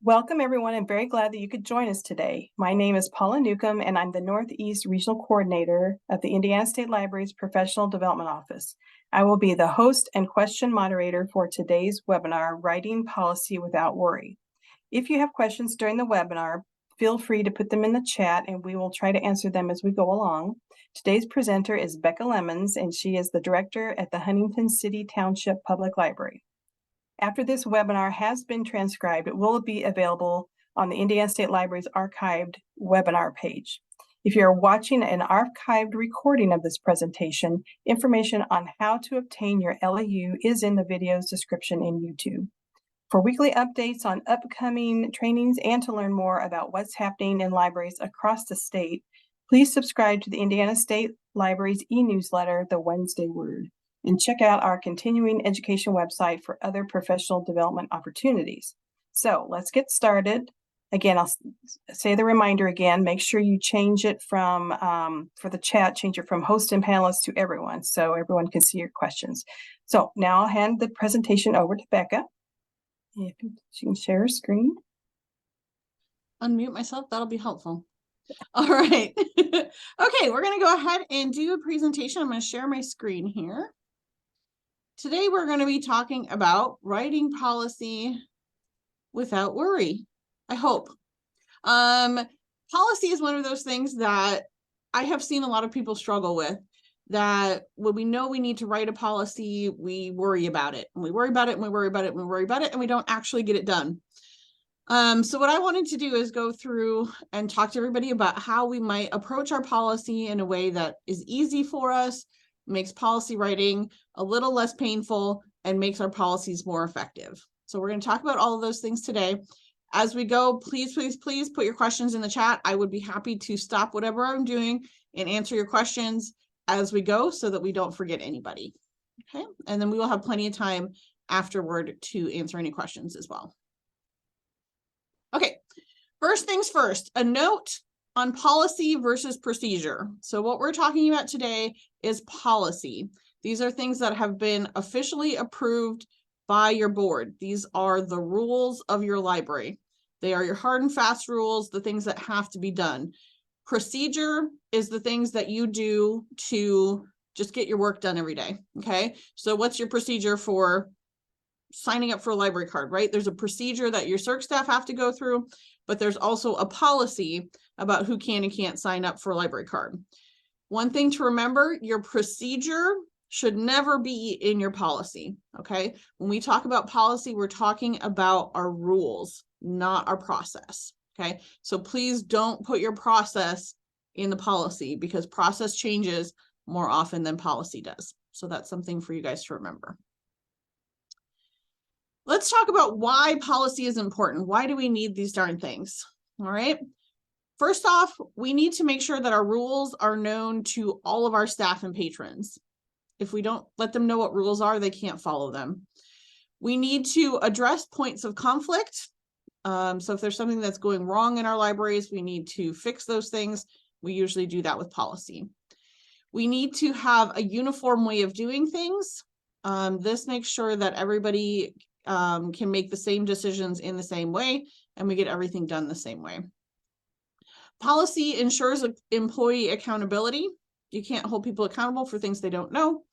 Welcome, everyone. I'm very glad that you could join us today. My name is Paula Newcomb, and I'm the Northeast Regional Coordinator of the Indiana State Library's Professional Development Office. I will be the host and question moderator for today's webinar, Writing Policy Without Worry. If you have questions during the webinar, feel free to put them in the chat, and we will try to answer them as we go along. Today's presenter is Beka Lemons, and she is the Director at the Huntington City Township Public Library. After this webinar has been transcribed, it will be available on the Indiana State Library's archived webinar page. If you're watching an archived recording of this presentation, information on how to obtain your LEU is in the video's description in YouTube. For weekly updates on upcoming trainings and to learn more about what's happening in libraries across the state, please subscribe to the Indiana State Library's e-newsletter, The Wednesday Word, and check out our continuing education website for other professional development opportunities. So let's get started. Again, I'll say the reminder again, make sure you change it from, for the chat, change it from host and panelists to everyone so everyone can see your questions. So now I'll hand the presentation over to Beka. If she can share her screen. Unmute myself, that'll be helpful. All right. Okay, we're going to go ahead and do a presentation. I'm going to share my screen here. Today, we're going to be talking about writing policy without worry, I hope. Policy is one of those things that I have seen a lot of people struggle with, that when we know we need to write a policy, we worry about it, and we worry about it, and we worry about it, and we worry about it, and we don't actually get it done. So what I wanted to do is go through and talk to everybody about how we might approach our policy in a way that is easy for us, makes policy writing a little less painful, and makes our policies more effective. So we're going to talk about all of those things today. As we go, please, please, please put your questions in the chat. I would be happy to stop whatever I'm doing and answer your questions as we go so that we don't forget anybody. Okay, and then we will have plenty of time afterward to answer any questions as well. Okay, first things first, a note on policy versus procedure. So what we're talking about today is policy. These are things that have been officially approved by your board. These are the rules of your library. They are your hard and fast rules, the things that have to be done. Procedure is the things that you do to just get your work done every day, okay? So what's your procedure for signing up for a library card, right? There's a procedure that your circ staff have to go through, but there's also a policy about who can and can't sign up for a library card. One thing to remember, your procedure should never be in your policy, okay? When we talk about policy, we're talking about our rules, not our process, okay? So please don't put your process in the policy, because process changes more often than policy does. So that's something for you guys to remember. Let's talk about why policy is important. Why do we need these darn things? All right. First off, we need to make sure that our rules are known to all of our staff and patrons. If we don't let them know what rules are, they can't follow them. We need to address points of conflict. So if there's something that's going wrong in our libraries, we need to fix those things. We usually do that with policy. We need to have a uniform way of doing things. This makes sure that everybody can make the same decisions in the same way, and we get everything done the same way. Policy ensures employee accountability. You can't hold people accountable for things they don't know,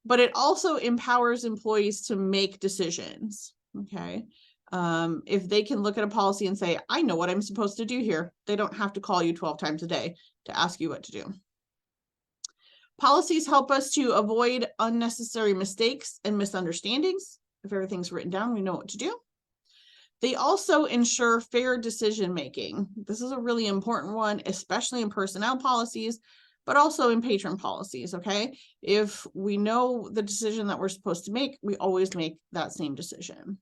but it also empowers employees to make decisions, okay? If they can look at a policy and say, I know what I'm supposed to do here, they don't have to call you 12 times a day to ask you what to do. Policies help us to avoid unnecessary mistakes and misunderstandings. If everything's written down, we know what to do. They also ensure fair decision-making. This is a really important one, especially in personnel policies, but also in patron policies, okay? If we know the decision that we're supposed to make, we always make that same decision.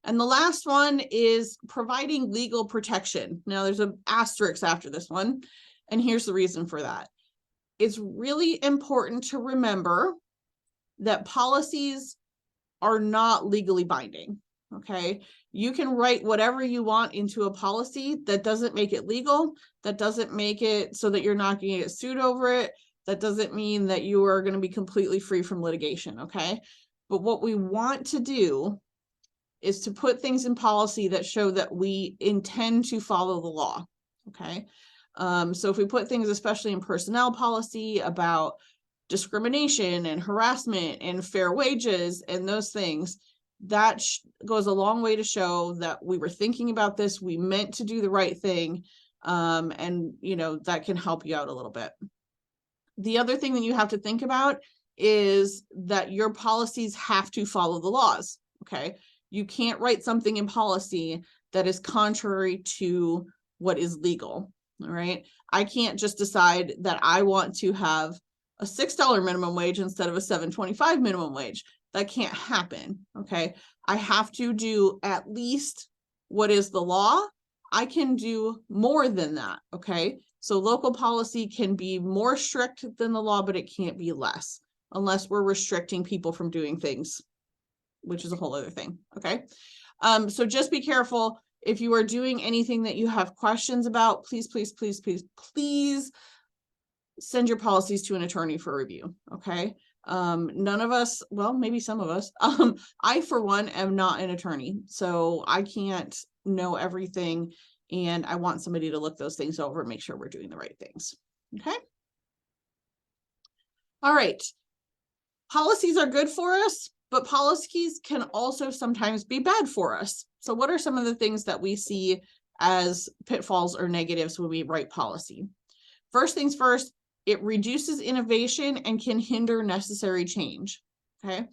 And the last one is providing legal protection. Now, there's an asterisk after this one, and here's the reason for that. It's really important to remember that policies are not legally binding, okay? You can write whatever you want into a policy. That doesn't make it legal. That doesn't make it so that you're not going to get sued over it. That doesn't mean that you are going to be completely free from litigation, okay? But what we want to do is to put things in policy that show that we intend to follow the law. Okay. So if we put things, especially in personnel policy, about discrimination and harassment and fair wages and those things, that goes a long way to show that we were thinking about this, we meant to do the right thing, and that can help you out a little bit. The other thing that you have to think about is that your policies have to follow the laws. Okay, you can't write something in policy that is contrary to what is legal. All right, I can't just decide that I want to have a $6 minimum wage instead of a $7.25 minimum wage. That can't happen. Okay, I have to do at least what is the law. I can do more than that. Okay, so local policy can be more strict than the law, but it can't be less, unless we're restricting people from doing things, which is a whole other thing. Okay, so just be careful. If you are doing anything that you have questions about, please, please, please, please, please send your policies to an attorney for review. Okay, none of us, well, maybe some of us, I for one am not an attorney, so I can't know everything, and I want somebody to look those things over and make sure we're doing the right things. Okay, all right, policies are good for us, but policies can also sometimes be bad for us. So what are some of the things that we see as pitfalls or negatives when we write policy? First things first, it reduces innovation and can hinder necessary change. Okay,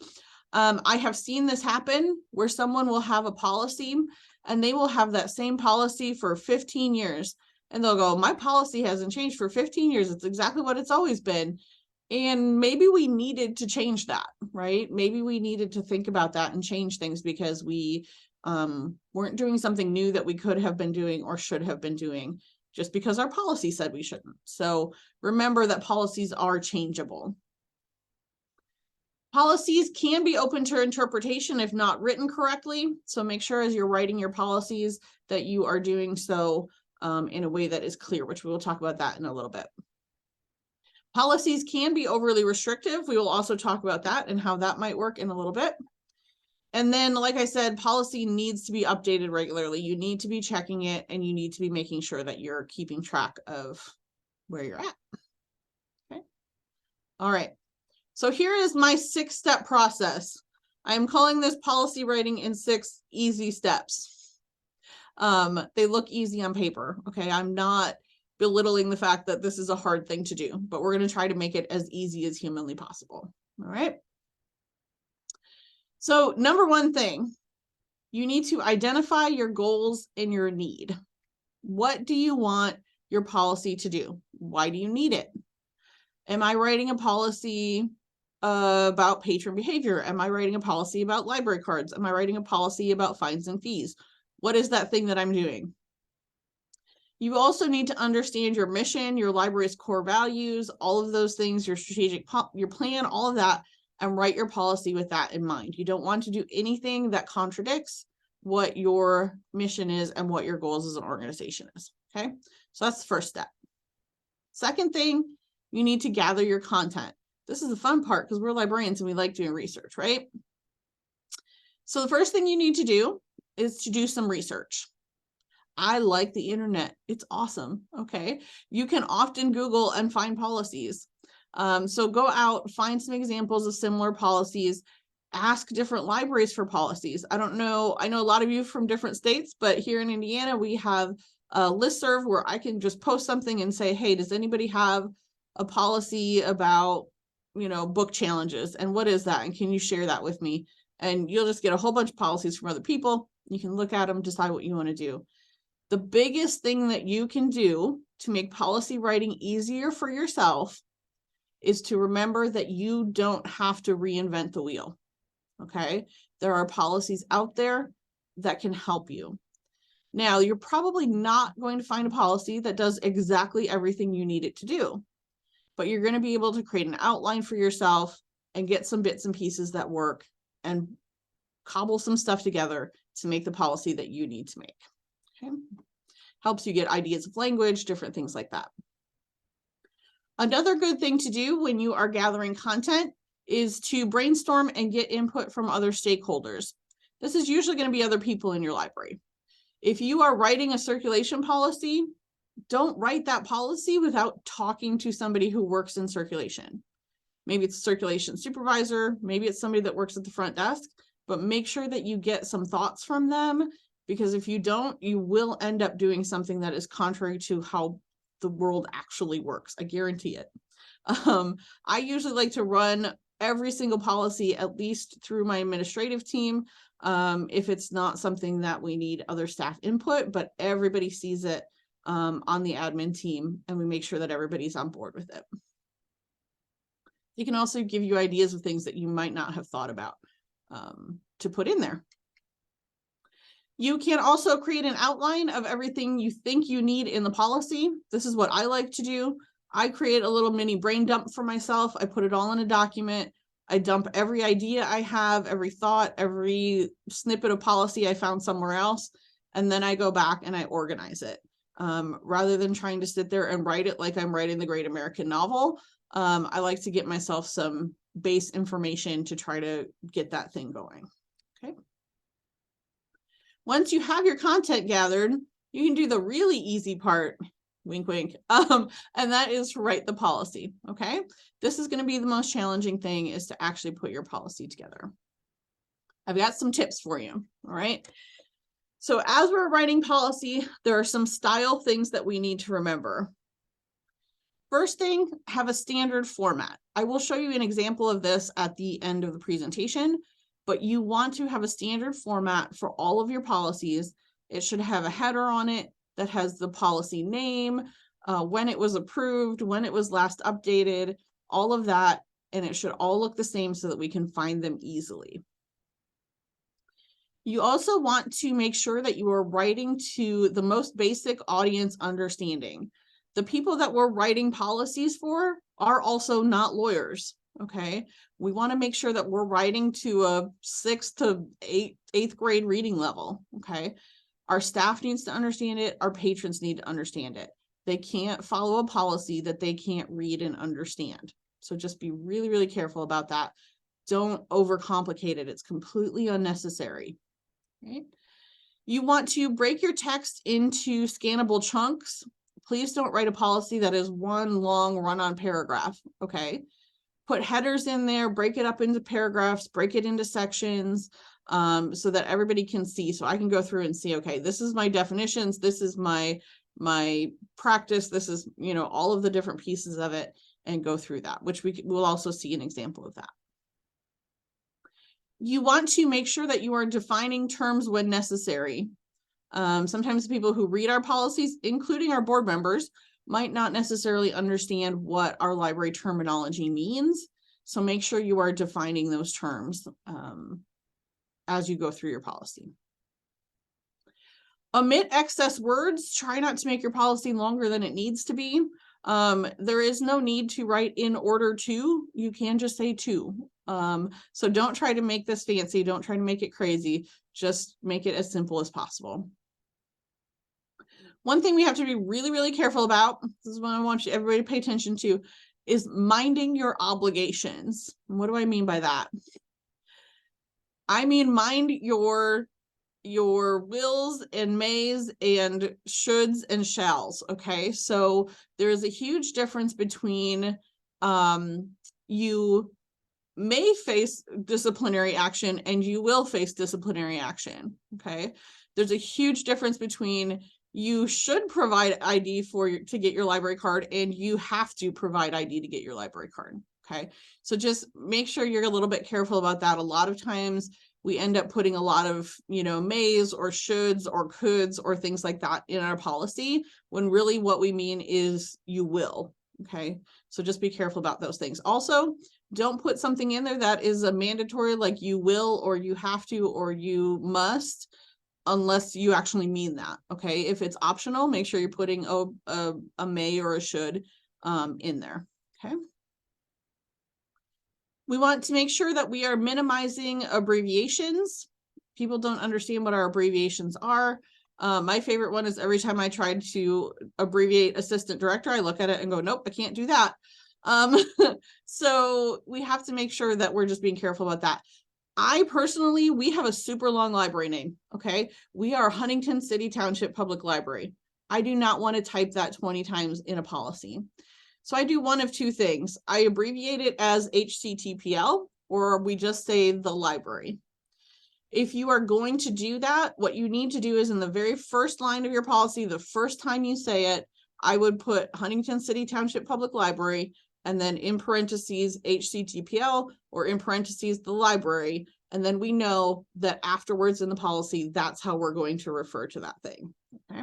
I have seen this happen where someone will have a policy and they will have that same policy for 15 years. And they'll go, my policy hasn't changed for 15 years. It's exactly what it's always been. And maybe we needed to change that, right? Maybe we needed to think about that and change things because we weren't doing something new that we could have been doing or should have been doing just because our policy said we shouldn't. So remember that policies are changeable. Policies can be open to interpretation if not written correctly. So make sure as you're writing your policies that you are doing so in a way that is clear, which we will talk about that in a little bit. Policies can be overly restrictive. We will also talk about that and how that might work in a little bit. And then, like I said, policy needs to be updated regularly. You need to be checking it and you need to be making sure that you're keeping track of where you're at. Okay. All right. So here is my 6-step process. I am calling this policy writing in 6 easy steps. They look easy on paper. Okay. I'm not belittling the fact that this is a hard thing to do, but we're going to try to make it as easy as humanly possible. All right. So number one thing, you need to identify your goals and your need. What do you want your policy to do? Why do you need it? Am I writing a policy about patron behavior? Am I writing a policy about library cards? Am I writing a policy about fines and fees? What is that thing that I'm doing? You also need to understand your mission, your library's core values, all of those things, your strategic, your plan, all of that, and write your policy with that in mind. You don't want to do anything that contradicts what your mission is and what your goals as an organization is. Okay, so that's the first step. Second thing, you need to gather your content. This is the fun part because we're librarians and we like doing research, right? So the first thing you need to do is to do some research. I like the internet. It's awesome. Okay. You can often Google and find policies. So go out, find some examples of similar policies, ask different libraries for policies. I don't know. I know a lot of you from different states, but here in Indiana, we have a listserv where I can just post something and say, hey, does anybody have a policy about, book challenges? And what is that? And can you share that with me? And you'll just get a whole bunch of policies from other people. You can look at them, decide what you want to do. The biggest thing that you can do to make policy writing easier for yourself is to remember that you don't have to reinvent the wheel. Okay. There are policies out there that can help you. Now, you're probably not going to find a policy that does exactly everything you need it to do, but you're going to be able to create an outline for yourself and get some bits and pieces that work and cobble some stuff together to make the policy that you need to make. Okay. Helps you get ideas of language, different things like that. Another good thing to do when you are gathering content is to brainstorm and get input from other stakeholders. this is usually going to be other people in your library. If you are writing a circulation policy, don't write that policy without talking to somebody who works in circulation. Maybe it's a circulation supervisor, maybe it's somebody that works at the front desk, but make sure that you get some thoughts from them, because if you don't, you will end up doing something that is contrary to how the world actually works. I guarantee it. I usually like to run every single policy at least through my administrative team. If it's not something that we need other staff input, but everybody sees it on the admin team, and we make sure that everybody's on board with it. It can also give you ideas of things that you might not have thought about to put in there. You can also create an outline of everything you think you need in the policy. This is what I like to do. I create a little mini brain dump for myself. I put it all in a document. I dump every idea I have, every thought, every snippet of policy I found somewhere else, and then I go back and I organize it. Rather than trying to sit there and write it like I'm writing the great American novel, I like to get myself some base information to try to get that thing going. Okay. Once you have your content gathered, you can do the really easy part, wink, wink, and that is to write the policy. Okay. This is going to be the most challenging thing, is to actually put your policy together. I've got some tips for you. All right. So as we're writing policy, there are some style things that we need to remember. First thing, have a standard format. I will show you an example of this at the end of the presentation, but you want to have a standard format for all of your policies. It should have a header on it that has the policy name, when it was approved, when it was last updated, all of that, and it should all look the same so that we can find them easily. You also want to make sure that you are writing to the most basic audience understanding. The people that we're writing policies for are also not lawyers, okay? We want to make sure that we're writing to a 6th to 8th grade reading level, okay? Our staff needs to understand it. Our patrons need to understand it. They can't follow a policy that they can't read and understand. So just be really, really careful about that. Don't overcomplicate it. It's completely unnecessary. Right? You want to break your text into scannable chunks. Please don't write a policy that is one long run-on paragraph, okay? Put headers in there, break it up into paragraphs, break it into sections, so that everybody can see. So I can go through and see, okay, this is my definitions, this is my practice, this is, you know, all of the different pieces of it, and go through that, which we will also see an example of that. You want to make sure that you are defining terms when necessary. Sometimes people who read our policies, including our board members, might not necessarily understand what our library terminology means. So make sure you are defining those terms as you go through your policy. Omit excess words. Try not to make your policy longer than it needs to be. There is no need to write in order to. You can just say to. So don't try to make this fancy. Don't try to make it crazy. Just make it as simple as possible. One thing we have to be really, really careful about, this is what I want everybody to pay attention to, is minding your obligations. And what do I mean by that? I mean, mind your wills and mays and shoulds and shalls. Okay. So there is a huge difference between you may face disciplinary action and you will face disciplinary action. Okay. There's a huge difference between you should provide ID to get your library card and you have to provide ID to get your library card. Okay. So just make sure you're a little bit careful about that. A lot of times we end up putting a lot of, you know, mays or shoulds or coulds or things like that in our policy, when really what we mean is you will. Okay. So just be careful about those things. Also, don't put something in there that is a mandatory, like you will, or you have to, or you must, unless you actually mean that. Okay. If it's optional, make sure you're putting a may or a should in there. Okay. We want to make sure that we are minimizing abbreviations. People don't understand what our abbreviations are. My favorite one is every time I try to abbreviate assistant director, I look at it and go, nope, I can't do that. So we have to make sure that we're just being careful about that. I personally, we have a super long library name, okay? We are Huntington City Township Public Library. I do not want to type that 20 times in a policy. So I do one of two things. I abbreviate it as HCTPL, or we just say the library. If you are going to do that, what you need to do is in the very first line of your policy, the first time you say it, I would put Huntington City Township Public Library, and then in parentheses HCTPL, or in parentheses the library, and then we know that afterwards in the policy, that's how we're going to refer to that thing. Okay.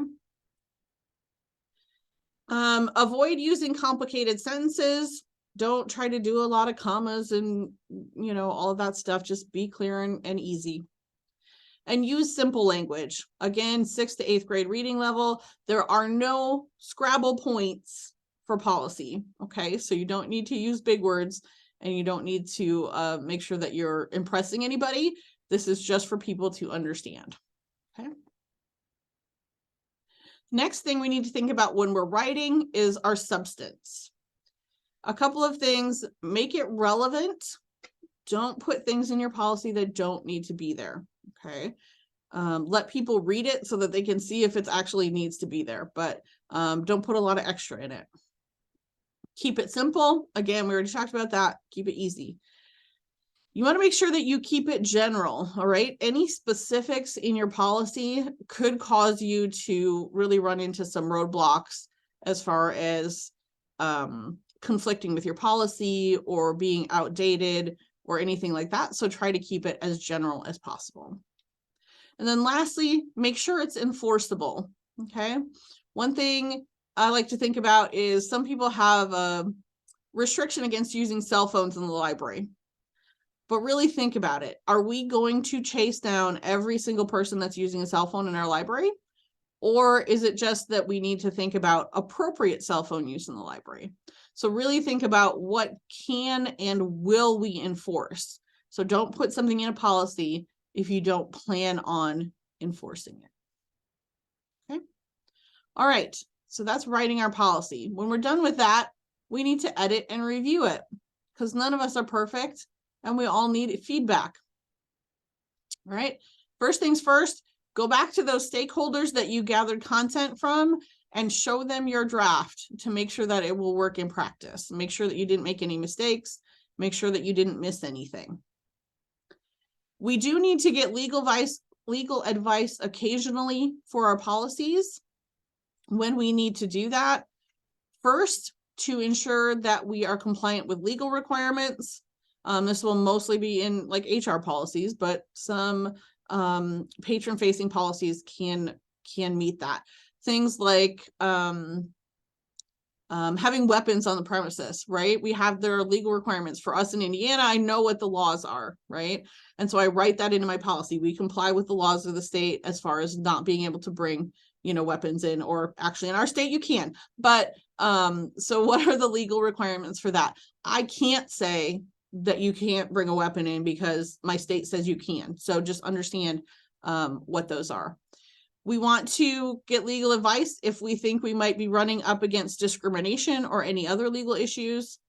Avoid using complicated sentences. Don't try to do a lot of commas and all of that stuff. Just be clear and easy. And use simple language. Again, 6th to 8th grade reading level. There are no Scrabble points for policy. Okay, so you don't need to use big words, and you don't need to make sure that you're impressing anybody. This is just for people to understand. Okay. Next thing we need to think about when we're writing is our substance. A couple of things: make it relevant. Don't put things in your policy that don't need to be there. Okay. Let people read it so that they can see if it actually needs to be there, but don't put a lot of extra in it. Keep it simple. Again, we already talked about that. Keep it easy. You want to make sure that you keep it general, all right? Any specifics in your policy could cause you to really run into some roadblocks as far as conflicting with your policy or being outdated or anything like that. So try to keep it as general as possible. And then lastly, make sure it's enforceable, okay? One thing I like to think about is some people have a restriction against using cell phones in the library. But really think about it. Are we going to chase down every single person that's using a cell phone in our library? Or is it just that we need to think about appropriate cell phone use in the library? So really think about what can and will we enforce. So don't put something in a policy if you don't plan on enforcing it. Okay. All right. So that's writing our policy. When we're done with that, we need to edit and review it, because none of us are perfect and we all need feedback. All right. First things first, go back to those stakeholders that you gathered content from and show them your draft to make sure that it will work in practice. Make sure that you didn't make any mistakes. Make sure that you didn't miss anything. We do need to get legal advice occasionally for our policies when we need to do that. First, to ensure that we are compliant with legal requirements. This will mostly be in like HR policies, but some patron-facing policies can meet that. Things like having weapons on the premises, right? We have their legal requirements. For us in Indiana, I know what the laws are, right? And so I write that into my policy. We comply with the laws of the state as far as not being able to bring, weapons in, or actually in our state you can. But so what are the legal requirements for that? I can't say that you can't bring a weapon in because my state says you can. So just understand what those are. We want to get legal advice if we think we might be running up against discrimination or any other legal issues.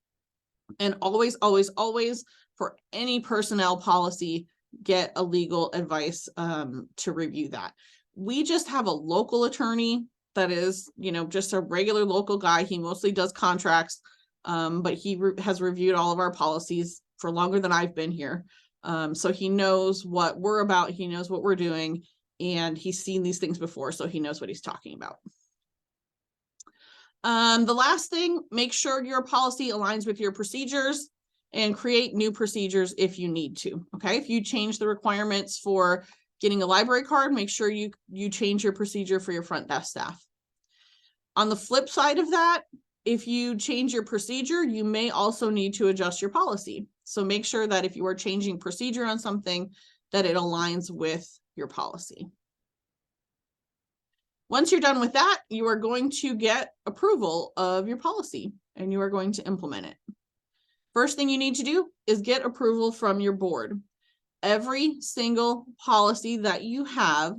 And always, always, always, for any personnel policy, get a legal advice to review that. We just have a local attorney that is, just a regular local guy. He mostly does contracts, but he has reviewed all of our policies for longer than I've been here. So he knows what we're about. He knows what we're doing. And he's seen these things before, so he knows what he's talking about. The last thing, make sure your policy aligns with your procedures and create new procedures if you need to. Okay, if you change the requirements for getting a library card, make sure you change your procedure for your front desk staff. On the flip side of that, if you change your procedure, you may also need to adjust your policy. So make sure that if you are changing procedure on something, that it aligns with your policy. Once you're done with that, you are going to get approval of your policy and you are going to implement it. First thing you need to do is get approval from your board. Every single policy that you have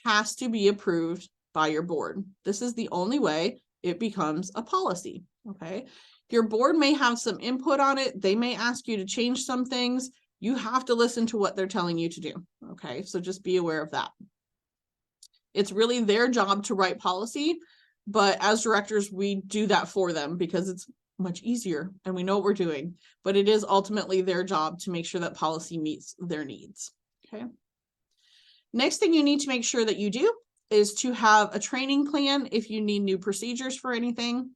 has to be approved by your board. This is the only way it becomes a policy. Okay. Your board may have some input on it. They may ask you to change some things. You have to listen to what they're telling you to do. Okay, so just be aware of that. It's really their job to write policy, but as directors, we do that for them because it's much easier and we know what we're doing, but it is ultimately their job to make sure that policy meets their needs. Okay. Next thing you need to make sure that you do is to have a training plan if you need new procedures for anything.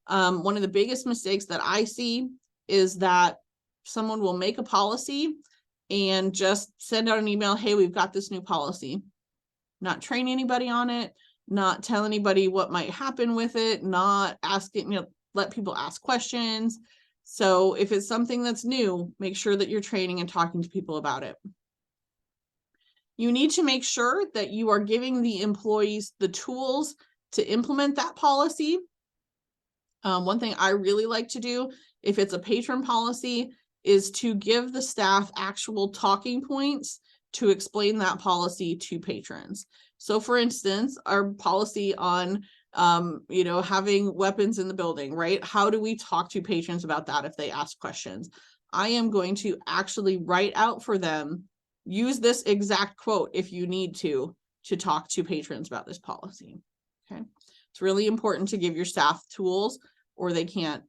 One of the biggest mistakes that I see is that someone will make a policy and just send out an email, hey, we've got this new policy. Not train anybody on it, not tell anybody what might happen with it, not asking, let people ask questions. So if it's something that's new, make sure that you're training and talking to people about it. You need to make sure that you are giving the employees the tools to implement that policy. One thing I really like to do, if it's a patron policy, is to give the staff actual talking points to explain that policy to patrons. So for instance, our policy on having weapons in the building, right? How do we talk to patrons about that if they ask questions? I am going to actually write out for them, use this exact quote if you need to talk to patrons about this policy. Okay. It's really important to give your staff tools or they can't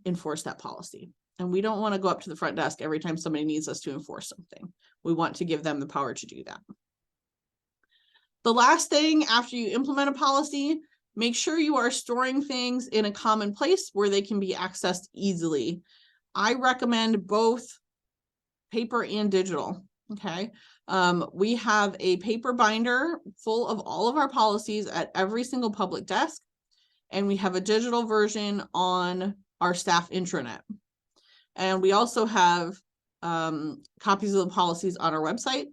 enforce that policy. And we don't want to go up to the front desk every time somebody needs us to enforce something. We want to give them the power to do that. The last thing after you implement a policy, make sure you are storing things in a common place where they can be accessed easily. I recommend both paper and digital. Okay. We have a paper binder full of all of our policies at every single public desk, and we have a digital version on our staff intranet. And we also have copies of the policies on our website,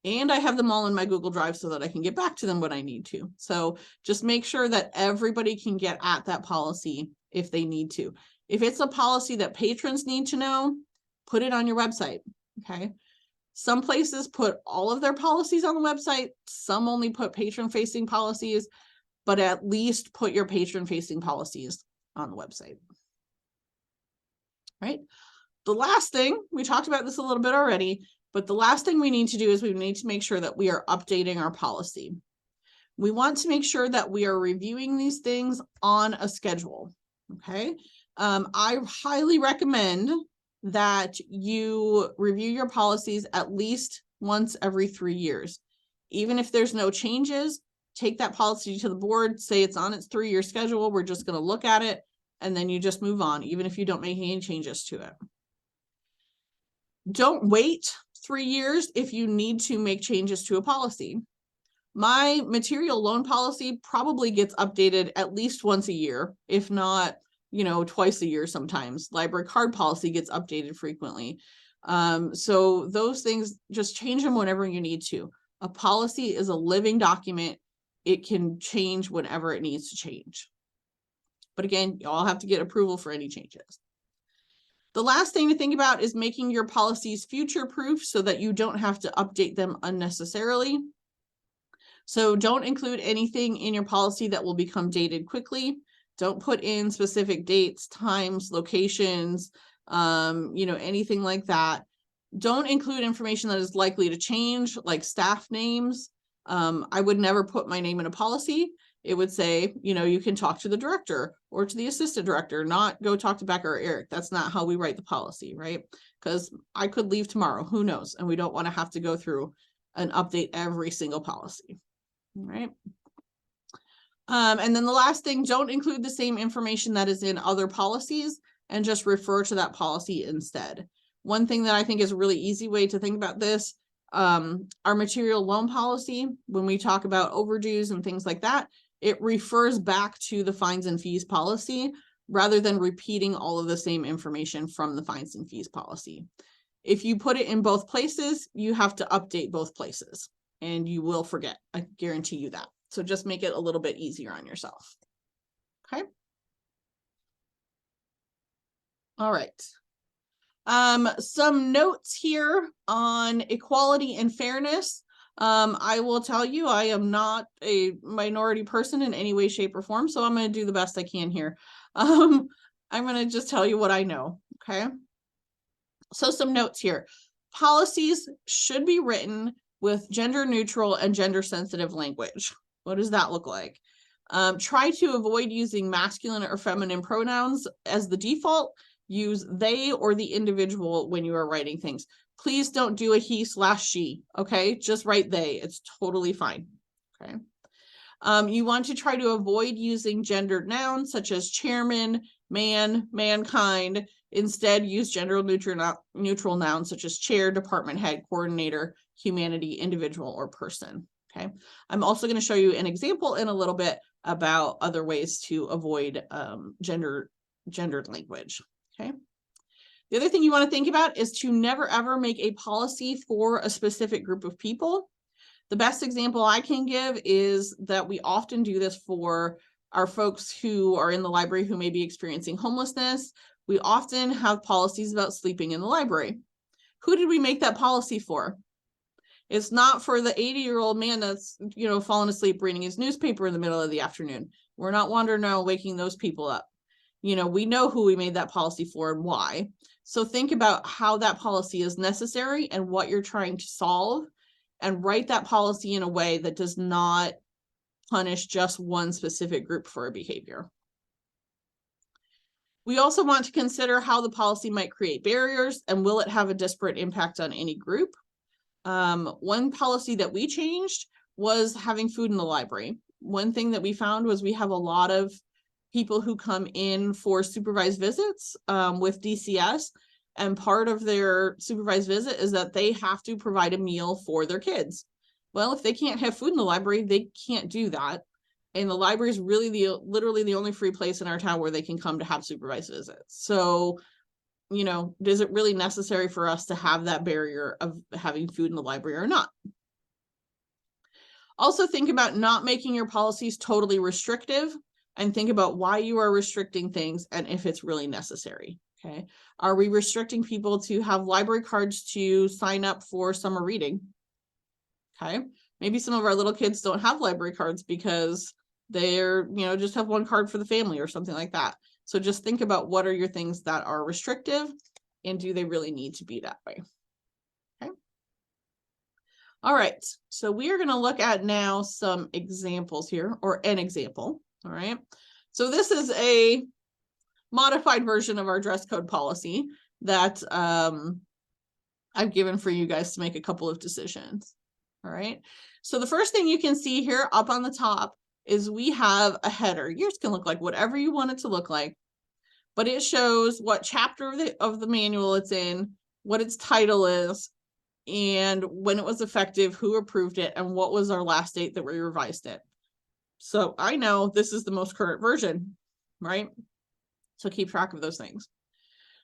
and I have them all in my Google Drive so that I can get back to them when I need to. So just make sure that everybody can get at that policy if they need to. If it's a policy that patrons need to know, put it on your website. Okay. Some places put all of their policies on the website. Some only put patron-facing policies, but at least put your patron-facing policies on the website. Right. The last thing, we talked about this a little bit already, but the last thing we need to do is we need to make sure that we are updating our policy. We want to make sure that we are reviewing these things on a schedule. Okay. I highly recommend that you review your policies at least once every 3 years. Even if there's no changes, take that policy to the board, say it's on its 3-year schedule. We're just going to look at it, and then you just move on, even if you don't make any changes to it. Don't wait 3 years if you need to make changes to a policy. My material loan policy probably gets updated at least once a year, if not, twice a year sometimes. Library card policy gets updated frequently. So those things, just change them whenever you need to. A policy is a living document. It can change whenever it needs to change. But again, you all have to get approval for any changes. The last thing to think about is making your policies future-proof so that you don't have to update them unnecessarily. So don't include anything in your policy that will become dated quickly. Don't put in specific dates, times, locations, anything like that. Don't include information that is likely to change, like staff names. I would never put my name in a policy. It would say, you can talk to the director or to the assistant director, not go talk to Beka or Eric. That's not how we write the policy, right? Because I could leave tomorrow, who knows? And we don't want to have to go through and update every single policy, right? And then the last thing, don't include the same information that is in other policies and just refer to that policy instead. One thing that I think is a really easy way to think about this, our material loan policy, when we talk about overdues and things like that, it refers back to the fines and fees policy rather than repeating all of the same information from the fines and fees policy. If you put it in both places, you have to update both places and you will forget. I guarantee you that. So just make it a little bit easier on yourself. Okay. All right. Some notes here on equality and fairness. I will tell you, I am not a minority person in any way, shape, or form, so I'm going to do the best I can here. I'm going to just tell you what I know. Okay. So some notes here. Policies should be written with gender neutral and gender sensitive language. What does that look like? Try to avoid using masculine or feminine pronouns as the default. Use they or the individual when you are writing things. Please don't do a he/she, okay? Just write they. It's totally fine, okay? You want to try to avoid using gendered nouns such as chairman, man, mankind. Instead, use gender neutral nouns such as chair, department head, coordinator, humanity, individual, or person, okay? I'm also going to show you an example in a little bit about other ways to avoid gendered language, okay? The other thing you want to think about is to never ever make a policy for a specific group of people. The best example I can give is that we often do this for our folks who are in the library who may be experiencing homelessness. We often have policies about sleeping in the library. Who did we make that policy for? It's not for the 80-year-old man that's, you know, falling asleep reading his newspaper in the middle of the afternoon. We're not wandering around waking those people up. You know, we know who we made that policy for and why. So think about how that policy is necessary and what you're trying to solve, and write that policy in a way that does not punish just one specific group for a behavior. We also want to consider how the policy might create barriers, and will it have a disparate impact on any group? One policy that we changed was having food in the library. One thing that we found was we have a lot of people who come in for supervised visits with DCS, and part of their supervised visit is that they have to provide a meal for their kids. Well, if they can't have food in the library, they can't do that. And the library is really literally the only free place in our town where they can come to have supervised visits. So, you know, is it really necessary for us to have that barrier of having food in the library or not? Also think about not making your policies totally restrictive, and think about why you are restricting things and if it's really necessary. Okay. Are we restricting people to have library cards to sign up for summer reading? Okay. Maybe some of our little kids don't have library cards because they're, you know, just have one card for the family or something like that. So just think about what are your things that are restrictive, and do they really need to be that way? Okay. All right. So we are going to look at now some examples here, or an example. All right. So this is a modified version of our dress code policy that I've given for you guys to make a couple of decisions. All right. So the first thing you can see here up on the top is we have a header. Yours can look like whatever you want it to look like, but it shows what chapter of the manual it's in, what its title is, and when it was effective, who approved it, and what was our last date that we revised it. So I know this is the most current version, right? So keep track of those things.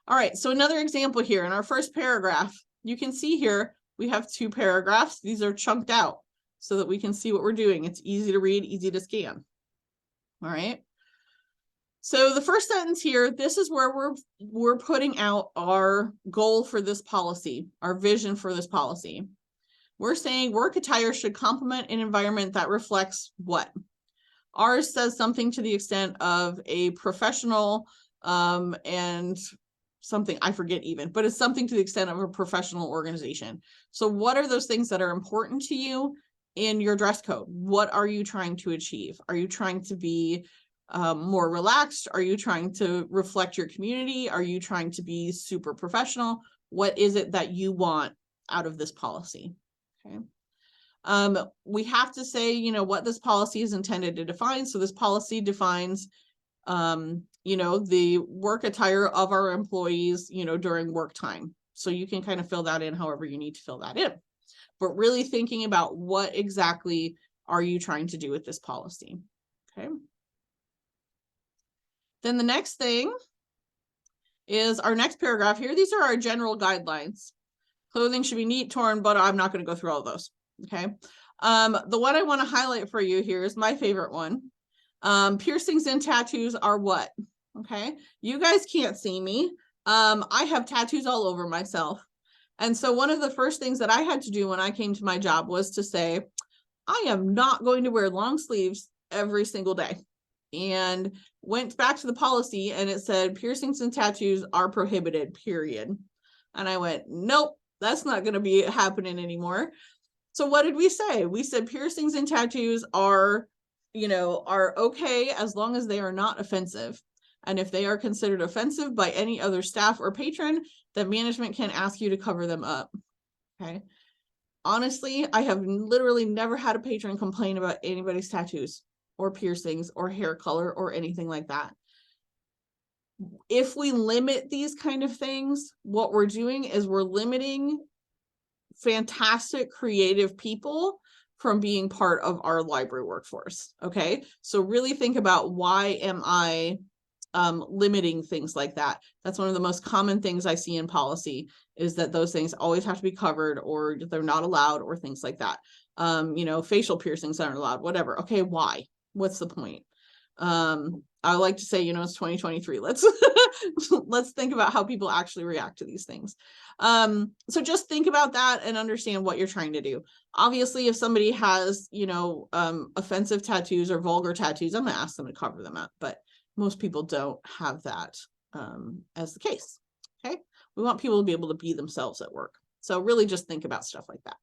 All right, so another example here in our first paragraph, you can see here we have 2 paragraphs. These are chunked out so that we can see what we're doing. It's easy to read, easy to scan. All right. So the first sentence here, this is where we're putting out our goal for this policy, our vision for this policy. We're saying work attire should complement an environment that reflects what? Ours says something to the extent of a professional and something, I forget even, but it's something to the extent of a professional organization. So what are those things that are important to you in your dress code? What are you trying to achieve? Are you trying to be more relaxed? Are you trying to reflect your community? Are you trying to be super professional? What is it that you want out of this policy? Okay. We have to say, you know, what this policy is intended to define. So this policy defines, you know, the work attire of our employees, you know, during work time. So you can kind of fill that in however you need to fill that in, but really thinking about what exactly are you trying to do with this policy? Okay. Then the next thing is our next paragraph here. These are our general guidelines. Clothing should be neat, torn, but I'm not going to go through all of those. Okay. The one I want to highlight for you here is my favorite one. Piercings and tattoos are what? Okay. You guys can't see me. I have tattoos all over myself. And so one of the first things that I had to do when I came to my job was to say, I am not going to wear long sleeves every single day. And went back to the policy and it said piercings and tattoos are prohibited, period. And I went, nope, That's not going to be happening anymore. So what did we say? We said piercings and tattoos are, are okay as long as they are not offensive. And if they are considered offensive by any other staff or patron, then management can ask you to cover them up. Okay. Honestly, I have literally never had a patron complain about anybody's tattoos or piercings or hair color or anything like that. If we limit these kind of things, what we're doing is we're limiting fantastic creative people from being part of our library workforce. Okay, so really think about, why am I limiting things like that? That's one of the most common things I see in policy, is that those things always have to be covered, or they're not allowed, or things like that. Facial piercings aren't allowed, whatever. Okay, why? What's the point? I like to say, it's 2023. Let's let's think about how people actually react to these things. So just think about that and understand what you're trying to do. Obviously, if somebody has, offensive tattoos or vulgar tattoos, I'm going to ask them to cover them up, but most people don't have that as the case. Okay, we want people to be able to be themselves at work. So really just think about stuff like that.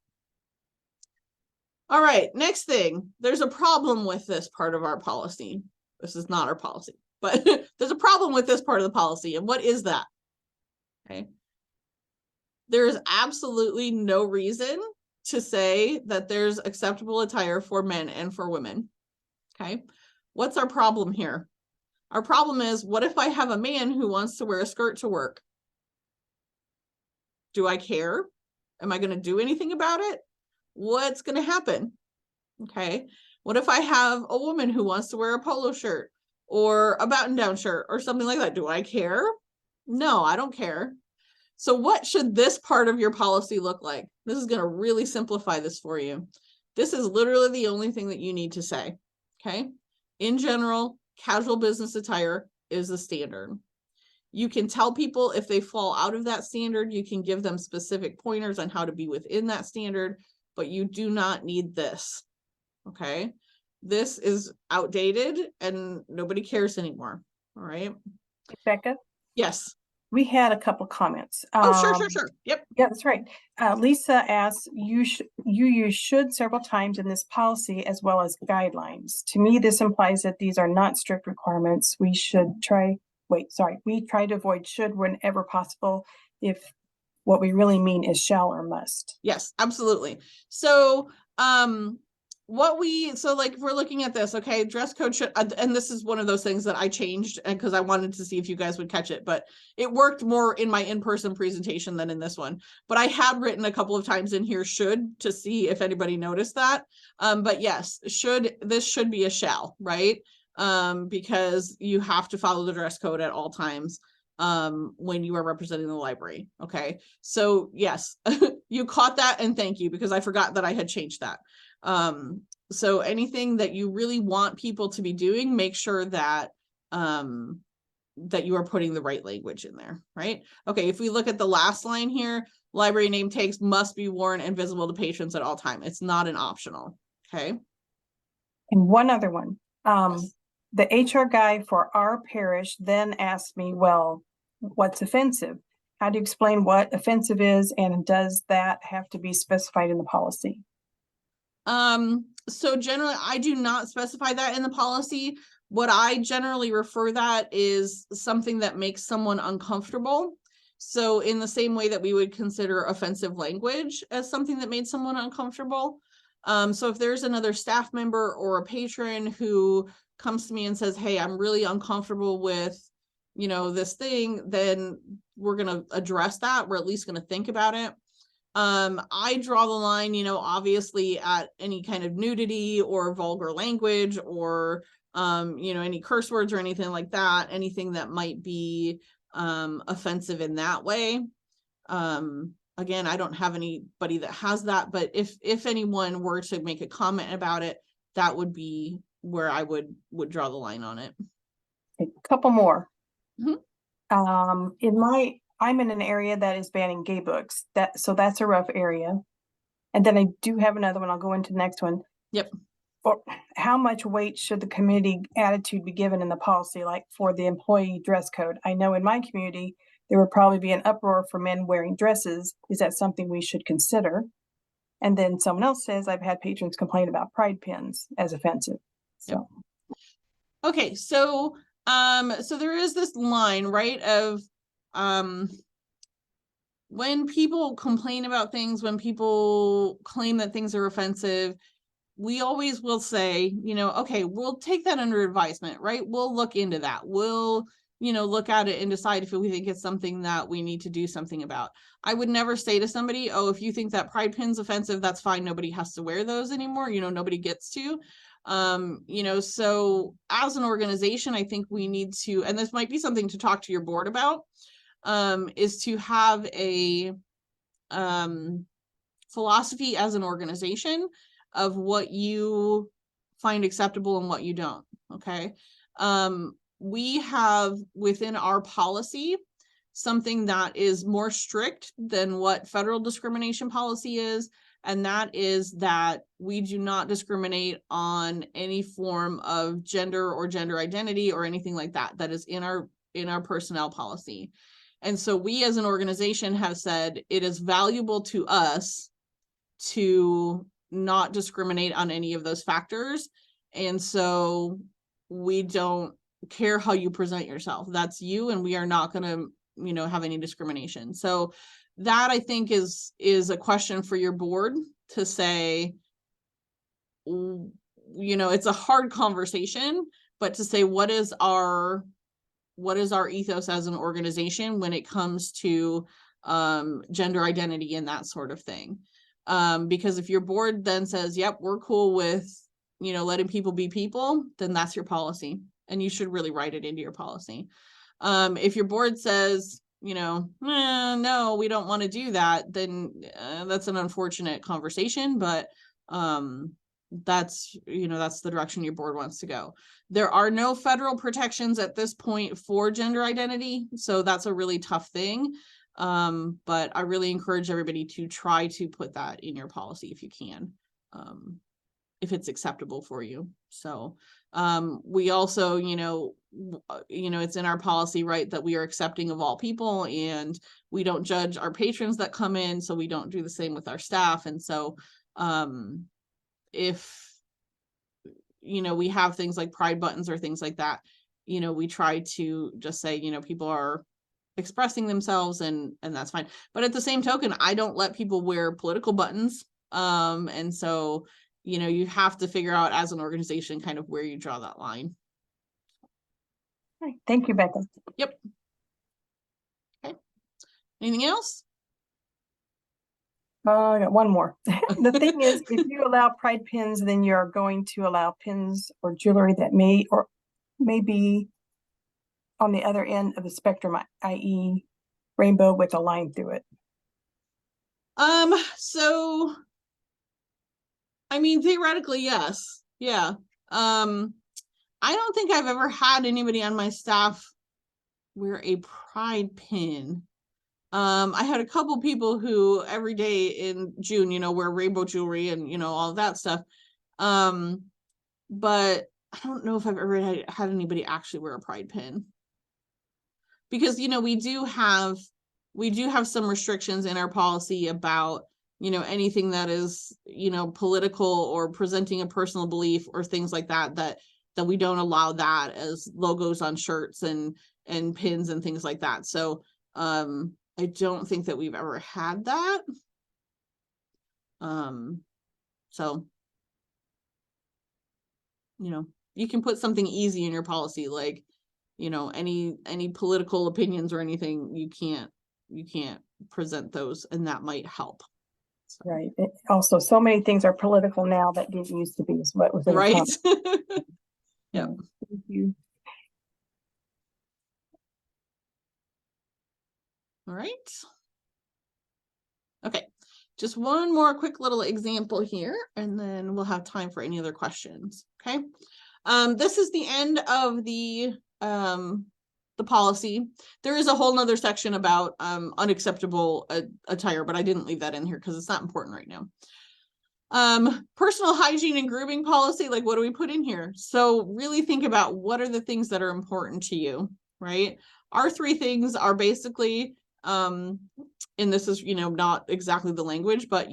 All right, next thing, there's a problem with this part of our policy. This is not our policy, but there's a problem with this part of the policy. And what is that? Okay. There is absolutely no reason to say that there's acceptable attire for men and for women. Okay. What's our problem here? Our problem is, what if I have a man who wants to wear a skirt to work? Do I care? Am I going to do anything about it? What's going to happen? Okay. What if I have a woman who wants to wear a polo shirt or a button-down shirt or something like that? Do I care? No, I don't care. So what should this part of your policy look like? This is going to really simplify this for you. This is literally the only thing that you need to say. Okay. In general, casual business attire is the standard. You can tell people if they fall out of that standard, you can give them specific pointers on how to be within that standard, but you do not need this. Okay, this is outdated and nobody cares anymore. All right, Becca? Yes. We had a couple comments. Oh, sure. Yep. Yeah, that's right. Lisa asks, you use should several times in this policy as well as guidelines. To me, this implies that these are not strict requirements. We try to avoid should whenever possible, if what we really mean is shall or must. Yes, absolutely. So if we're looking at this, okay, dress code should, and this is one of those things that I changed because I wanted to see if you guys would catch it, but it worked more in my in-person presentation than in this one. But I had written a couple of times in here should, to see if anybody noticed that. But yes, this should be a shall, right? Because you have to follow the dress code at all times when you are representing the library. Okay, so yes, you caught that, and thank you, because I forgot that I had changed that. So anything that you really want people to be doing, make sure that that you are putting the right language in there, right? Okay, if we look at the last line here, library name tags must be worn and visible to patrons at all time. It's not an optional. Okay. And one other one. Yes. The HR guy for our parish then asked me, well, what's offensive? How do you explain what offensive is, and does that have to be specified in the policy? So generally, I do not specify that in the policy. What I generally refer that is something that makes someone uncomfortable. So in the same way that we would consider offensive language as something that made someone uncomfortable. So if there's another staff member or a patron who comes to me and says, hey, I'm really uncomfortable with, this thing, then we're going to address that. We're at least going to think about it. I draw the line, obviously at any kind of nudity or vulgar language or, any curse words or anything like that, anything that might be offensive in that way. Again, I don't have anybody that has that, but if anyone were to make a comment about it, that would be where I would draw the line on it. A couple more. Mm-hmm. I'm in an area that is banning gay books. So that's a rough area. And then I do have another one. I'll go into the next one. Yep. Or how much weight should the community attitude be given in the policy, like for the employee dress code? I know in my community, There would probably be an uproar for men wearing dresses. Is that something we should consider? And then someone else says, I've had patrons complain about pride pins as offensive. So, okay, so there is this line, right, of when people complain about things, when people claim that things are offensive, we always will say, okay, we'll take that under advisement, right? We'll look into that. We'll, look at it and decide if we think it's something that we need to do something about. I would never say to somebody, oh, if you think that pride pin's offensive, that's fine. Nobody has to wear those anymore. Nobody gets to. So as an organization, I think we need to, and this might be something to talk to your board about, is to have a philosophy as an organization of what you find acceptable and what you don't. Okay. We have within our policy something that is more strict than what federal discrimination policy is. And that is that we do not discriminate on any form of gender or gender identity or anything like that. That is in our personnel policy. And so we as an organization have said it is valuable to us to not discriminate on any of those factors. And so we don't care how you present yourself. That's you, and we are not going to, have any discrimination. So that, I think, is a question for your board to say, it's a hard conversation, but to say, what is our ethos as an organization when it comes to gender identity and that sort of thing. Because if your board then says, yep, we're cool with, letting people be people, then that's your policy, and you should really write it into your policy. If your board says, no, we don't want to do that, then that's an unfortunate conversation, but that's the direction your board wants to go. There are no federal protections at this point for gender identity, so that's a really tough thing. But I really encourage everybody to try to put that in your policy if you can, if it's acceptable for you. So we also, it's in our policy, right, that we are accepting of all people, and we don't judge our patrons that come in, so we don't do the same with our staff. And so if we have things like pride buttons or things like that, we try to just say, people are expressing themselves, and that's fine. But at the same token, I don't let people wear political buttons. And so, you have to figure out as an organization kind of where you draw that line. all right. Thank you, Becca. Yep. Okay. Anything else? I got one more. The thing is, if you allow pride pins, then you're going to allow pins or jewelry that may be on the other end of the spectrum, i.e. rainbow with a line through it. So I mean, theoretically, yes. Yeah. I don't think I've ever had anybody on my staff wear a pride pin. I had a couple people who every day in June, wear rainbow jewelry and, all of that stuff. But I don't know if I've ever had anybody actually wear a pride pin. Because, we do have some restrictions in our policy about, anything that is, political or presenting a personal belief or things like that we don't allow that as logos on shirts and pins and things like that. So, I don't think that we've ever had that. So, you can put something easy in your policy, like, any political opinions or anything, you can't present those, and that might help. So. Right. Also, so many things are political now that didn't used to be. Is what was right. Yeah. Thank you. All right. Okay. Just one more quick little example here, and then we'll have time for any other questions. Okay. This is the end of the policy. There is a whole nother section about unacceptable attire, but I didn't leave that in here because it's not important right now. Personal hygiene and grooming policy, like, what do we put in here? So really think about what are the things that are important to you, right? Our three things are basically, and this is, not exactly the language, but,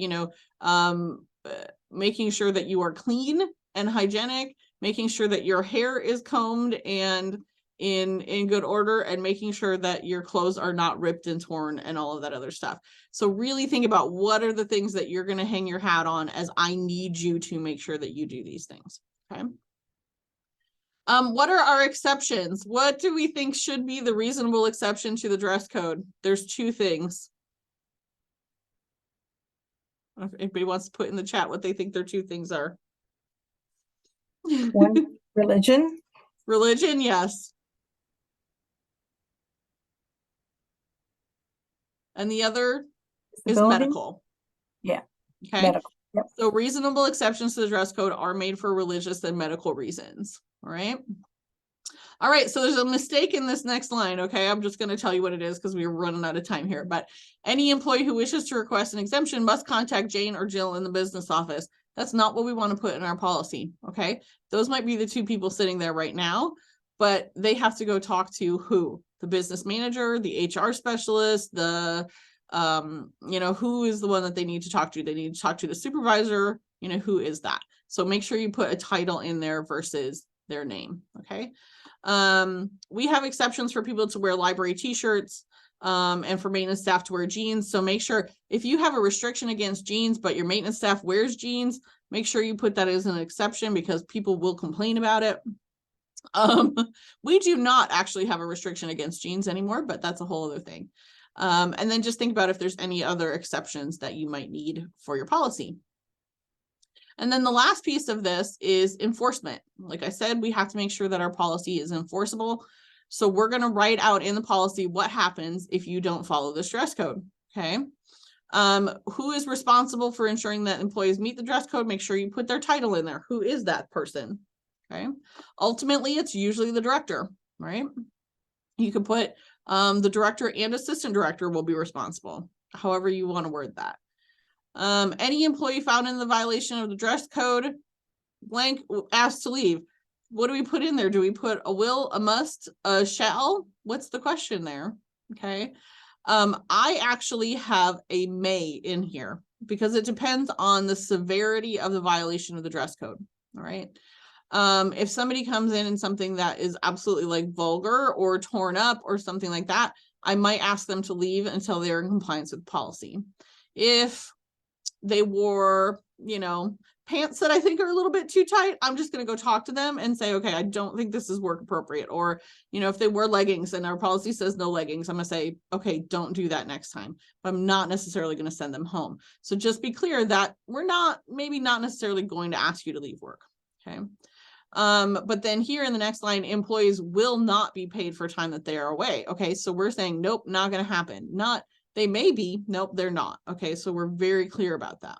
making sure that you are clean and hygienic, making sure that your hair is combed and in good order, and making sure that your clothes are not ripped and torn and all of that other stuff. So really think about what are the things that you're going to hang your hat on, as I need you to make sure that you do these things. Okay. What are our exceptions? What do we think should be the reasonable exception to the dress code? There's two things. If anybody wants to put in the chat what they think their two things are. One, religion. Religion, yes. And the other is Disability? medical. Yeah. Okay. Medical. Yep. So reasonable exceptions to the dress code are made for religious and medical reasons. All right. All right. So there's a mistake in this next line. Okay. I'm just going to tell you what it is because we're running out of time here. But any employee who wishes to request an exemption must contact Jane or Jill in the business office. That's not what we want to put in our policy. Okay. Those might be the two people sitting there right now, but they have to go talk to who? The business manager, the HR specialist, the who is the one that they need to talk to? They need to talk to the supervisor, who is that? So make sure you put a title in there versus their name. Okay. We have exceptions for people to wear library t-shirts, and for maintenance staff to wear jeans. So make sure if you have a restriction against jeans, but your maintenance staff wears jeans, make sure you put that as an exception because people will complain about it. We do not actually have a restriction against jeans anymore, but that's a whole other thing. And then just think about if there's any other exceptions that you might need for your policy. And then the last piece of this is enforcement. Like I said, we have to make sure that our policy is enforceable. So we're going to write out in the policy what happens if you don't follow this dress code. Okay. Who is responsible for ensuring that employees meet the dress code? Make sure you put their title in there. Who is that person? Okay. Ultimately, it's usually the director, right? You can put the director and assistant director will be responsible, however you want to word that. Any employee found in the violation of the dress code, blank, asked to leave. What do we put in there? Do we put a will, a must, a shall? What's the question there? Okay. I actually have a may in here because it depends on the severity of the violation of the dress code. All right. If somebody comes in and something that is absolutely like vulgar or torn up or something like that, I might ask them to leave until they're in compliance with policy. If they wore, pants that I think are a little bit too tight, I'm just going to go talk to them and say, okay, I don't think this is work appropriate. Or, if they wear leggings and our policy says no leggings, I'm going to say, okay, don't do that next time. But I'm not necessarily going to send them home. So just be clear that we're maybe not necessarily going to ask you to leave work. Okay. But then here in the next line, employees will not be paid for time that they are away. Okay. So we're saying, nope, not going to happen. They may be, nope, they're not. Okay. So we're very clear about that.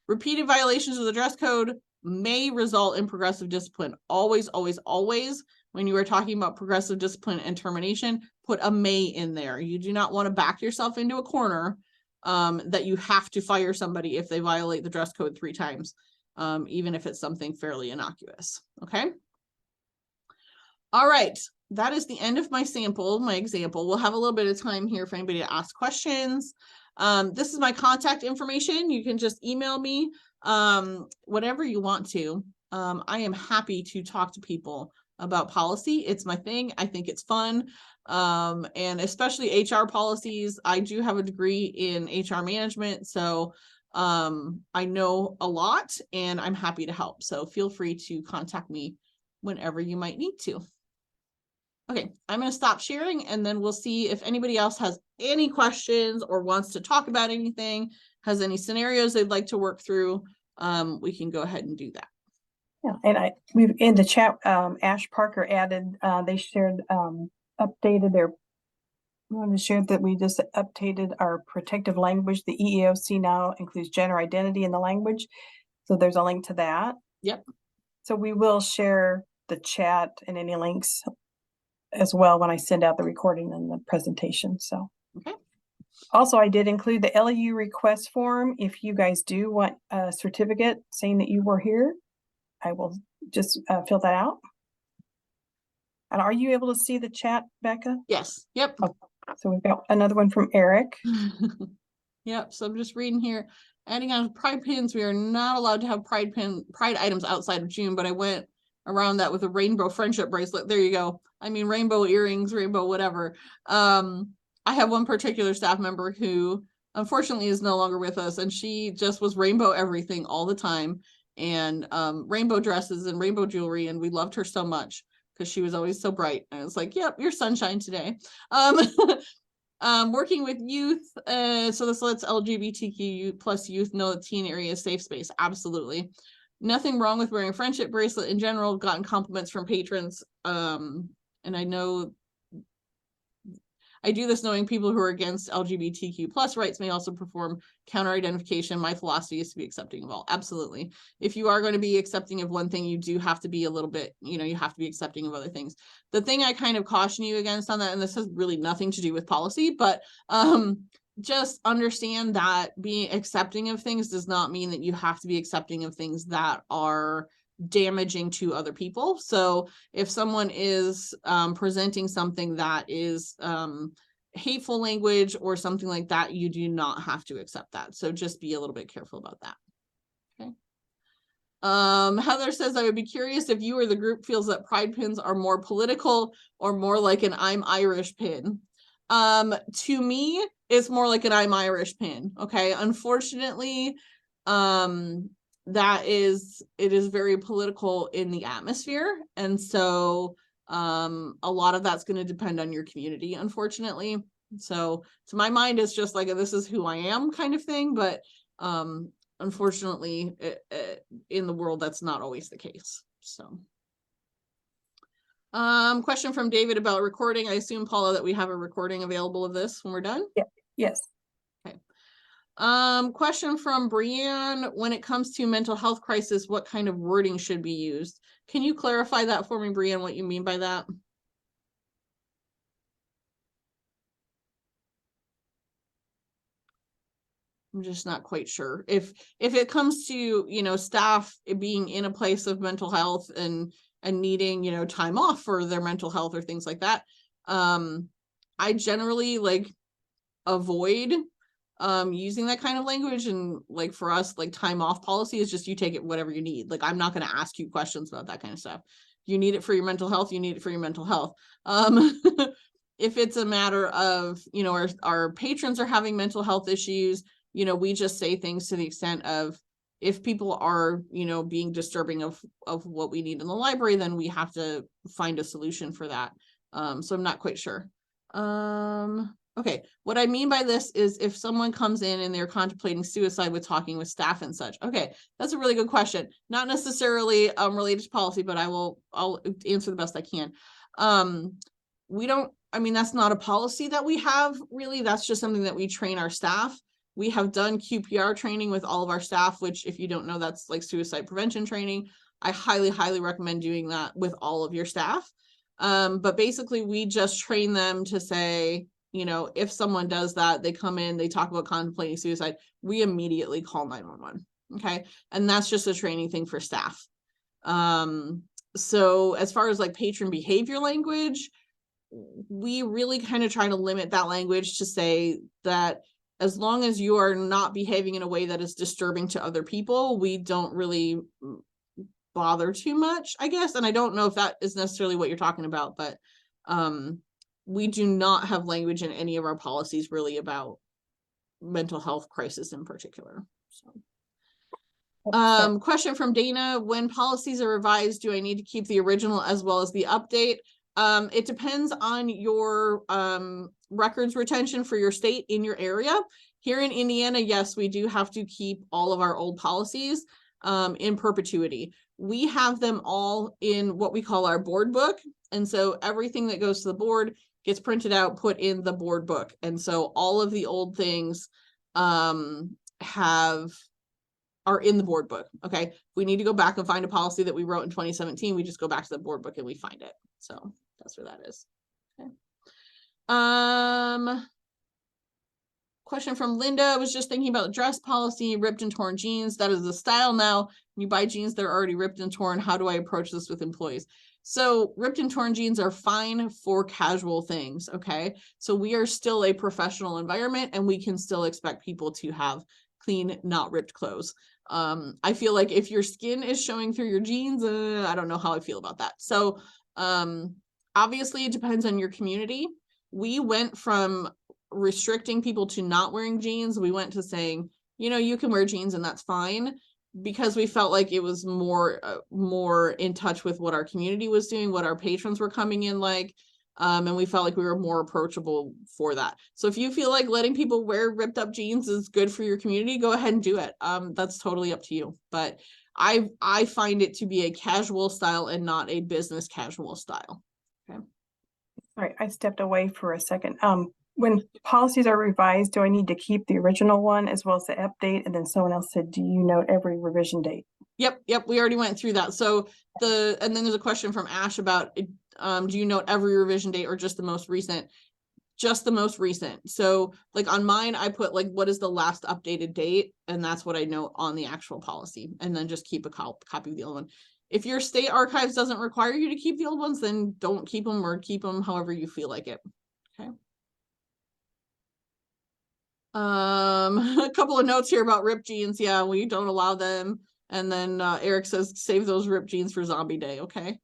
Repeated violations of the dress code may result in progressive discipline. Always, always, always, when you are talking about progressive discipline and termination, put a may in there. You do not want to back yourself into a corner that you have to fire somebody if they violate the dress code 3 times. Even if it's something fairly innocuous. Okay. All right. That is the end of my example. We'll have a little bit of time here for anybody to ask questions. This is my contact information. You can just email me, whatever you want to. I am happy to talk to people about policy. It's my thing. I think it's fun. And especially HR policies. I do have a degree in HR management. So I know a lot and I'm happy to help. So feel free to contact me whenever you might need to. Okay, I'm going to stop sharing and then we'll see if anybody else has any questions or wants to talk about anything, has any scenarios they'd like to work through. We can go ahead and do that. Yeah, and we've in the chat, Ash Parker added, they shared, updated their shared that we just updated our protective language. The EEOC now includes gender identity in the language. So there's a link to that. Yep. So we will share the chat and any links as well when I send out the recording and the presentation. So, okay. Also, I did include the LEU request form. If you guys do want a certificate saying that you were here, I will just fill that out. And are you able to see the chat, Becca? Yes. Yep. Oh, so we've got another one from Eric. Yep. So I'm just reading here. Adding on pride pins, we are not allowed to have pride items outside of June, but I went around that with a rainbow friendship bracelet. There you go. I mean, rainbow earrings, rainbow whatever. I have one particular staff member who unfortunately is no longer with us, and she just was rainbow everything all the time, and rainbow dresses and rainbow jewelry, and we loved her so much because she was always so bright. And I was like, yep, you're sunshine today. Working with youth, so this lets LGBTQ plus youth know the teen area is safe space. Absolutely. Nothing wrong with wearing a friendship bracelet in general. Gotten compliments from patrons. And I know I do this knowing people who are against LGBTQ plus rights may also perform counter identification. My philosophy is to be accepting of all. Absolutely. If you are going to be accepting of one thing, you do have to be a little bit, you have to be accepting of other things. The thing I kind of caution you against on that, and this has really nothing to do with policy, but just understand that being accepting of things does not mean that you have to be accepting of things that are damaging to other people. So if someone is presenting something that is hateful language or something like that, you do not have to accept that. So just be a little bit careful about that. Okay. Heather says, I would be curious if you or the group feels that pride pins are more political or more like an I'm Irish pin. To me, it's more like an I'm Irish pin. Okay. Unfortunately, it is very political in the atmosphere. And so a lot of that's going to depend on your community, unfortunately. So to my mind, it's just like, this is who I am kind of thing. But unfortunately, in the world, that's not always the case. So question from David about recording. I assume, Paula, that we have a recording available of this when we're done. Yeah. Yes. Okay. Question from Brianne. When it comes to mental health crisis, what kind of wording should be used? Can you clarify that for me, Brianne, what you mean by that? I'm just not quite sure. If it comes to, staff being in a place of mental health and needing, time off for their mental health or things like that, I generally avoid using that kind of language. And for us, time off policy is just you take it whatever you need. I'm not going to ask you questions about that kind of stuff. You need it for your mental health, you need it for your mental health. If it's a matter of, our patrons are having mental health issues, we just say things to the extent of, if people are, being disturbing of what we need in the library, then we have to find a solution for that. So I'm not quite sure. Okay, what I mean by this is if someone comes in and they're contemplating suicide with talking with staff and such. Okay, that's a really good question. Not necessarily related to policy, but I'll answer the best I can. That's not a policy that we have really. That's just something that we train our staff. We have done QPR training with all of our staff, which if you don't know, that's suicide prevention training. I highly, highly recommend doing that with all of your staff. But basically we just train them to say, if someone does that, they come in, they talk about contemplating suicide, we immediately call 911. Okay. And that's just a training thing for staff. So as far as patron behavior language, we really kind of try to limit that language to say that as long as you are not behaving in a way that is disturbing to other people, we don't really bother too much, I guess. And I don't know if that is necessarily what you're talking about, but we do not have language in any of our policies really about mental health crisis in particular. So question from Dana, when policies are revised, do I need to keep the original as well as the update? It depends on your records retention for your state in your area. Here in Indiana, yes, we do have to keep all of our old policies in perpetuity. We have them all in what we call our board book. And so everything that goes to the board gets printed out, put in the board book. And so all of the old things are in the board book. Okay. If we need to go back and find a policy that we wrote in 2017, we just go back to the board book and we find it. So that's where that is. Okay. Question from Linda. I was just thinking about dress policy, ripped and torn jeans. That is the style now. When you buy jeans that are already ripped and torn, how do I approach this with employees? So ripped and torn jeans are fine for casual things, okay? So we are still a professional environment and we can still expect people to have clean, not ripped clothes. I feel like if your skin is showing through your jeans, I don't know how I feel about that. So obviously it depends on your community. We went from restricting people to not wearing jeans. We went to saying, you know, you can wear jeans and that's fine, because we felt like it was more in touch with what our community was doing, what our patrons were coming in like, and we felt like we were more approachable for that. So if you feel like letting people wear ripped up jeans is good for your community, go ahead and do it. That's totally up to you. But I find it to be a casual style and not a business casual style. Okay. All right, I stepped away for a second. When policies are revised, do I need to keep the original one as well as the update? And then someone else said, do you note every revision date? Yep, we already went through that. So and then there's a question from Ash about, do you note every revision date or just the most recent? Just the most recent. So like on mine, I put like, what is the last updated date? And that's what I note on the actual policy. And then just keep a copy of the old one. If your state archives doesn't require you to keep the old ones, then don't keep them, or keep them however you feel like it. Okay. A couple of notes here about ripped jeans. Yeah, we don't allow them. And then Eric says, save those ripped jeans for zombie day. Okay.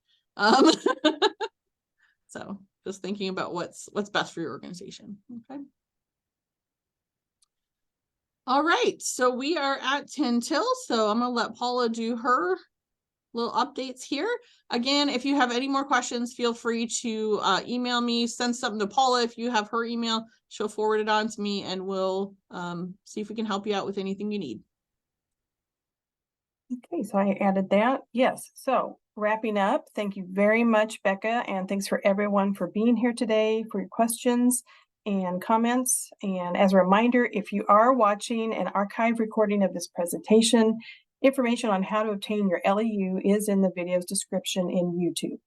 So just thinking about what's best for your organization. Okay. All right. So we are at 10 till. So I'm going to let Paula do her little updates here. Again, if you have any more questions, feel free to email me, send something to Paula. If you have her email, she'll forward it on to me and we'll see if we can help you out with anything you need. Okay, so I added that. Yes. So wrapping up, thank you very much, Beka, and thanks for everyone for being here today, for your questions and comments. And as a reminder, if you are watching an archive recording of this presentation, information on how to obtain your LEU is in the video's description in YouTube.